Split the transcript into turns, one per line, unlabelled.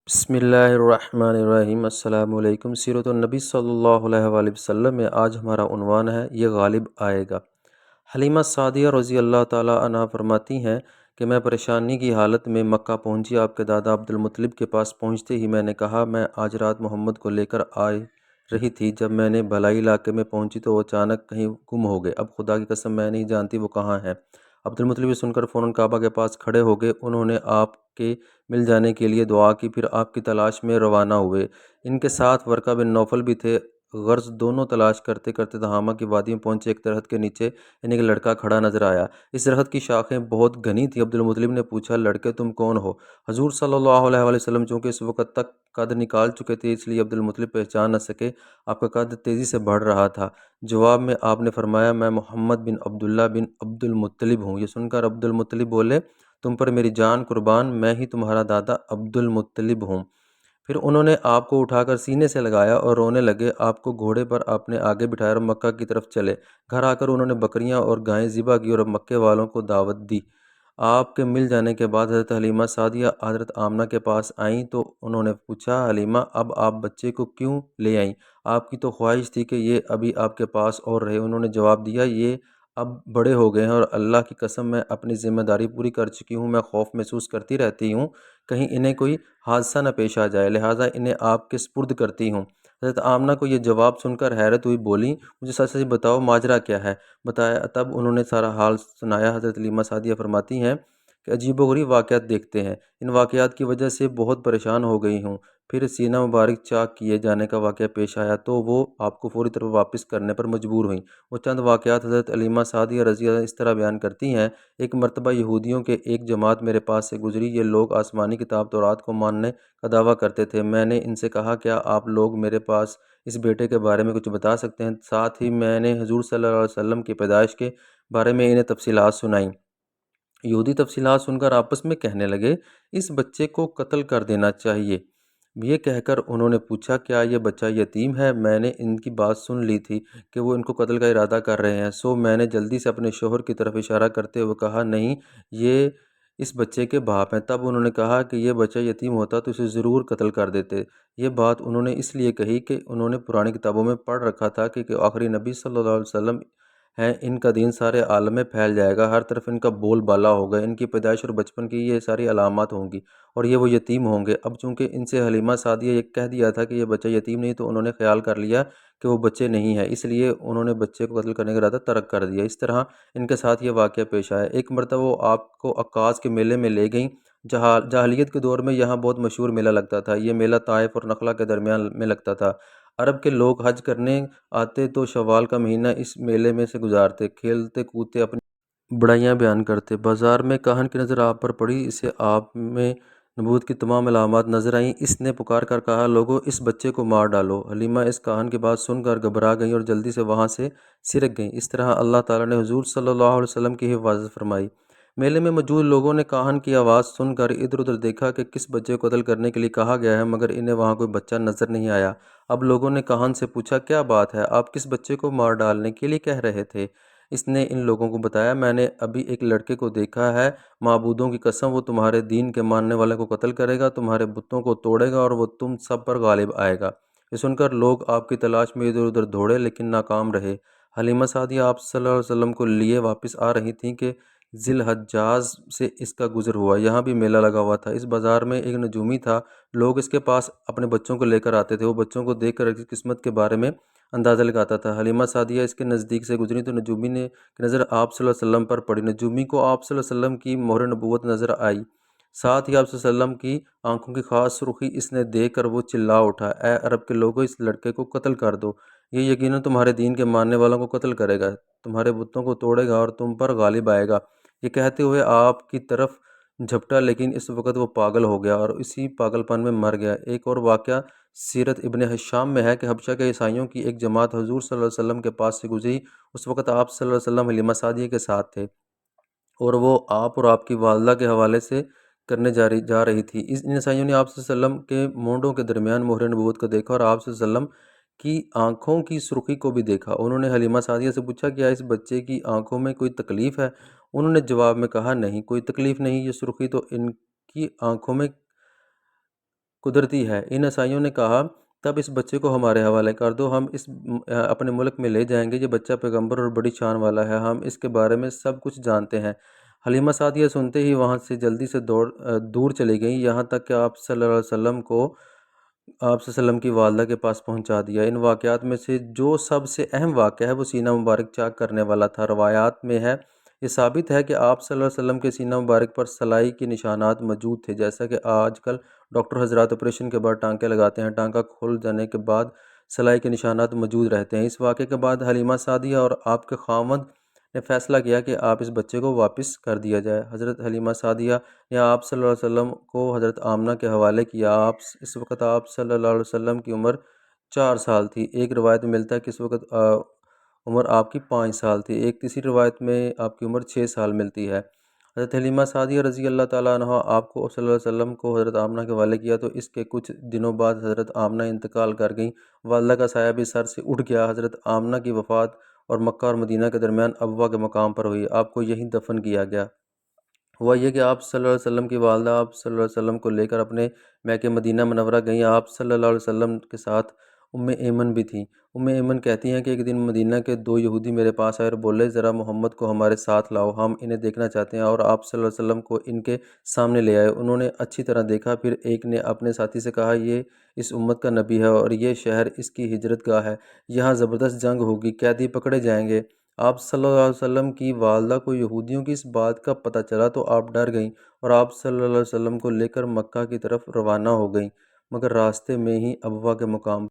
بسم اللہ الرحمن الرحیم۔ السلام علیکم۔ سیرت النبی صلی اللہ علیہ وآلہ وسلم میں آج ہمارا عنوان ہے یہ غالب آئے گا۔ حلیمہ سعدیہ رضی اللہ تعالیٰ عنہا فرماتی ہیں کہ میں پریشانی کی حالت میں مکہ پہنچی۔ آپ کے دادا عبد المطلب کے پاس پہنچتے ہی میں نے کہا میں آج رات محمد کو لے کر آ رہی تھی۔ جب میں نے بھلائی علاقے میں پہنچی تو وہ اچانک کہیں گم ہو گئے۔ اب خدا کی قسم میں نہیں جانتی وہ کہاں ہیں۔ عبد المطلب سن کر فوراً کعبہ کے پاس کھڑے ہو گئے۔ انہوں نے آپ کے مل جانے کے لیے دعا کی، پھر آپ کی تلاش میں روانہ ہوئے۔ ان کے ساتھ ورقہ بن نوفل بھی تھے۔ غرض دونوں تلاش کرتے کرتے تہامہ کی وادی میں پہنچے۔ ایک درخت کے نیچے انہیں ایک لڑکا کھڑا نظر آیا۔ اس درخت کی شاخیں بہت گھنی تھیں۔ عبد المطلب نے پوچھا لڑکے تم کون ہو؟ حضور صلی اللہ علیہ وآلہ وسلم چونکہ اس وقت تک قد نکال چکے تھے اس لیے عبد المطلب پہچان نہ سکے۔ آپ کا قد تیزی سے بڑھ رہا تھا۔ جواب میں آپ نے فرمایا میں محمد بن عبداللہ بن عبد المطلب ہوں۔ یہ سن کر عبد المطلب بولے تم پر میری جان قربان، میں ہی تمہارا دادا عبد المطلب ہوں۔ پھر انہوں نے آپ کو اٹھا کر سینے سے لگایا اور رونے لگے۔ آپ کو گھوڑے پر اپنے آگے بٹھایا اور مکہ کی طرف چلے۔ گھر آ کر انہوں نے بکریاں اور گائیں ذبح کی اور مکے والوں کو دعوت دی۔ آپ کے مل جانے کے بعد حضرت حلیمہ سعدیہ حضرت آمنہ کے پاس آئیں تو انہوں نے پوچھا حلیمہ اب آپ بچے کو کیوں لے آئیں؟ آپ کی تو خواہش تھی کہ یہ ابھی آپ کے پاس اور رہے۔ انہوں نے جواب دیا یہ اب بڑے ہو گئے ہیں اور اللہ کی قسم میں اپنی ذمہ داری پوری کر چکی ہوں۔ میں خوف محسوس کرتی رہتی ہوں کہیں انہیں کوئی حادثہ نہ پیش آ جائے، لہٰذا انہیں آپ کے سپرد کرتی ہوں۔ حضرت آمنہ کو یہ جواب سن کر حیرت ہوئی، بولی مجھے سچ سچ بتاؤ ماجرا کیا ہے؟ بتایا۔ تب انہوں نے سارا حال سنایا۔ حضرت حلیمہ سعدیہ فرماتی ہیں کہ عجیب و غریب واقعات دیکھتے ہیں، ان واقعات کی وجہ سے بہت پریشان ہو گئی ہوں۔ پھر سینہ مبارک چاک کیے جانے کا واقعہ پیش آیا تو وہ آپ کو فوری طور واپس کرنے پر مجبور ہوئیں۔ وہ چند واقعات حضرت حلیمہ سعدیہ رضی اللہ عنہا اس طرح بیان کرتی ہیں ایک مرتبہ یہودیوں کے ایک جماعت میرے پاس سے گزری۔ یہ لوگ آسمانی کتاب تورات کو ماننے کا دعویٰ کرتے تھے۔ میں نے ان سے کہا کیا آپ لوگ میرے پاس اس بیٹے کے بارے میں کچھ بتا سکتے ہیں؟ ساتھ ہی میں نے حضور صلی اللہ علیہ وسلم کی پیدائش کے بارے میں انہیں تفصیلات سنائیں۔ یہودی تفصیلات سن کر آپس میں کہنے لگے اس بچے کو قتل کر دینا چاہیے۔ یہ کہہ کر انہوں نے پوچھا کیا یہ بچہ یتیم ہے؟ میں نے ان کی بات سن لی تھی کہ وہ ان کو قتل کا ارادہ کر رہے ہیں، سو میں نے جلدی سے اپنے شوہر کی طرف اشارہ کرتے ہوئے کہا نہیں یہ اس بچے کے باپ ہیں۔ تب انہوں نے کہا کہ یہ بچہ یتیم ہوتا تو اسے ضرور قتل کر دیتے۔ یہ بات انہوں نے اس لیے کہی کہ انہوں نے پرانی کتابوں میں پڑھ رکھا تھا کہ آخری نبی صلی اللہ علیہ وسلم ہیں، ان کا دین سارے عالم میں پھیل جائے گا، ہر طرف ان کا بول بالا ہوگا، ان کی پیدائش اور بچپن کی یہ ساری علامات ہوں گی اور یہ وہ یتیم ہوں گے۔ اب چونکہ ان سے حلیمہ سعدیہ یہ کہہ دیا تھا کہ یہ بچہ یتیم نہیں تو انہوں نے خیال کر لیا کہ وہ بچے نہیں ہے، اس لیے انہوں نے بچے کو قتل کرنے کا ارادہ ترک کر دیا۔ اس طرح ان کے ساتھ یہ واقعہ پیش آیا۔ ایک مرتبہ وہ آپ کو عکاظ کے میلے میں لے گئیں۔ جاہلیت کے دور میں یہاں بہت مشہور میلہ لگتا تھا۔ یہ میلہ طائف اور نخلا کے درمیان میں لگتا تھا۔ عرب کے لوگ حج کرنے آتے تو شوال کا مہینہ اس میلے میں سے گزارتے، کھیلتے کودتے اپنی بڑائیاں بیان کرتے۔ بازار میں کاہن کی نظر آپ پر پڑی، اسے آپ میں نبوت کی تمام علامات نظر آئیں۔ اس نے پکار کر کہا لوگو اس بچے کو مار ڈالو۔ حلیمہ اس کاہن کی بات سن کر گھبرا گئیں اور جلدی سے وہاں سے سرک گئیں۔ اس طرح اللہ تعالیٰ نے حضور صلی اللہ علیہ وسلم کی حفاظت فرمائی۔ میلے میں موجود لوگوں نے کاہن کی آواز سن کر ادھر ادھر دیکھا کہ کس بچے کو قتل کرنے کے لیے کہا گیا ہے، مگر انہیں وہاں کوئی بچہ نظر نہیں آیا۔ اب لوگوں نے کاہن سے پوچھا کیا بات ہے، آپ کس بچے کو مار ڈالنے کے لیے کہہ رہے تھے؟ اس نے ان لوگوں کو بتایا میں نے ابھی ایک لڑکے کو دیکھا ہے، معبودوں کی قسم وہ تمہارے دین کے ماننے والے کو قتل کرے گا، تمہارے بتوں کو توڑے گا اور وہ تم سب پر غالب آئے گا۔ یہ سن کر لوگ آپ کی تلاش میں ادھر ادھر دوڑے لیکن ناکام رہے۔ حلیمہ سعدیہ آپ صلی اللہ علیہ وسلم کو لیے واپس آ رہی تھیں کہ ذی الحجاز سے اس کا گزر ہوا۔ یہاں بھی میلہ لگا ہوا تھا۔ اس بازار میں ایک نجومی تھا، لوگ اس کے پاس اپنے بچوں کو لے کر آتے تھے۔ وہ بچوں کو دیکھ کر اس کی قسمت کے بارے میں اندازہ لگاتا تھا۔ حلیمہ سعدیہ اس کے نزدیک سے گزری تو نجومی نے کی نظر آپ صلی اللہ علیہ وسلم پر پڑی۔ نجومی کو آپ صلی اللہ علیہ وسلم کی مہر نبوت نظر آئی، ساتھ ہی آپ صلی اللہ علیہ وسلم کی آنکھوں کی خاص سرخی اس نے دیکھ کر وہ چلا اٹھا اے عرب کے لوگوں اس لڑکے کو قتل کر دو، یہ یقیناً تمہارے دین کے ماننے والوں کو قتل کرے گا، تمہارے بتوں کو توڑے گا اور تم پر غالب آئے گا۔ یہ کہتے ہوئے آپ کی طرف جھپٹا لیکن اس وقت وہ پاگل ہو گیا اور اسی پاگل پن میں مر گیا۔ ایک اور واقعہ سیرت ابن حشام میں ہے کہ حبشہ کے عیسائیوں کی ایک جماعت حضور صلی اللہ علیہ وسلم کے پاس سے گزری۔ اس وقت آپ صلی اللہ علیہ وسلم حلیمہ سعدیہ کے ساتھ تھے اور وہ آپ اور آپ کی والدہ کے حوالے سے کرنے جا رہی تھی۔ ان عیسائیوں نے آپ صلی اللہ علیہ وسلم کے مونڈوں کے درمیان مہر نبوت کو دیکھا اور آپ صلی اللہ علیہ وسلم کی آنکھوں کی سرخی کو بھی دیکھا۔ انہوں نے حلیمہ سعدیہ سے پوچھا کیا اس بچے کی آنکھوں میں کوئی تکلیف ہے؟ انہوں نے جواب میں کہا نہیں کوئی تکلیف نہیں، یہ سرخی تو ان کی آنکھوں میں قدرتی ہے۔ ان عیسائیوں نے کہا تب اس بچے کو ہمارے حوالے کر دو، ہم اپنے ملک میں لے جائیں گے، یہ بچہ پیغمبر اور بڑی شان والا ہے، ہم اس کے بارے میں سب کچھ جانتے ہیں۔ حلیمہ سعدیہ سنتے ہی وہاں سے جلدی سے دور چلی گئیں، یہاں تک کہ آپ صلی اللہ علیہ وسلم کو آپ صلی اللہ علیہ وسلم کی والدہ کے پاس پہنچا دیا۔ ان واقعات میں سے جو سب سے اہم واقعہ ہے وہ سینہ مبارک چاک کرنے والا تھا۔ روایات میں ہے، یہ ثابت ہے کہ آپ صلی اللہ علیہ وسلم کے سینہ مبارک پر سلائی کے نشانات موجود تھے، جیسا کہ آج کل ڈاکٹر حضرات آپریشن کے بعد ٹانکے لگاتے ہیں، ٹانکہ کھل جانے کے بعد سلائی کے نشانات موجود رہتے ہیں۔ اس واقعے کے بعد حلیمہ سعدیہ اور آپ کے خاوند نے فیصلہ کیا کہ آپ اس بچے کو واپس کر دیا جائے۔ حضرت حلیمہ سعدیہ نے آپ صلی اللہ علیہ وسلم کو حضرت آمنہ کے حوالے کیا۔ اس وقت آپ صلی اللہ علیہ وسلم کی عمر 4 سال تھی۔ ایک روایت میں ملتا ہے کہ اس وقت عمر آپ کی 5 سال تھی، ایک تیسری روایت میں آپ کی عمر 6 سال ملتی ہے۔ حضرت حلیمہ سعدیہ رضی اللہ تعالیٰ عنہ آپ کو صلی اللہ علیہ وسلم کو حضرت آمنہ کے حوالے کیا تو اس کے کچھ دنوں بعد حضرت آمنہ انتقال کر گئیں۔ والدہ کا سایہ بھی سر سے اٹھ گیا۔ حضرت آمنہ کی وفات اور مکہ اور مدینہ کے درمیان ابوا کے مقام پر ہوئی، آپ کو یہیں دفن کیا گیا۔ ہوا یہ کہ آپ صلی اللہ علیہ وسلم کی والدہ آپ صلی اللہ علیہ وسلم کو لے کر اپنے میکہ مدینہ منورہ گئیں۔ آپ صلی اللہ علیہ وسلم کے ساتھ ایمن بھی تھیں۔ ایمن کہتی ہیں کہ ایک دن مدینہ کے 2 یہودی میرے پاس آئے اور بولے ذرا محمد کو ہمارے ساتھ لاؤ، ہم انہیں دیکھنا چاہتے ہیں، اور آپ صلی اللہ علیہ وسلم کو ان کے سامنے لے آئے۔ انہوں نے اچھی طرح دیکھا، پھر ایک نے اپنے ساتھی سے کہا یہ اس امت کا نبی ہے اور یہ شہر اس کی ہجرت گاہ ہے، یہاں زبردست جنگ ہوگی، قیدی پکڑے جائیں گے۔ آپ صلی اللہ علیہ وسلم کی والدہ کو یہودیوں کی اس بات کا پتہ چلا تو آپ ڈر گئیں اور آپ صلی اللہ علیہ وسلم کو لے کر مکہ کی طرف روانہ ہو گئیں، مگر راستے میں ہی ابوا کے مقام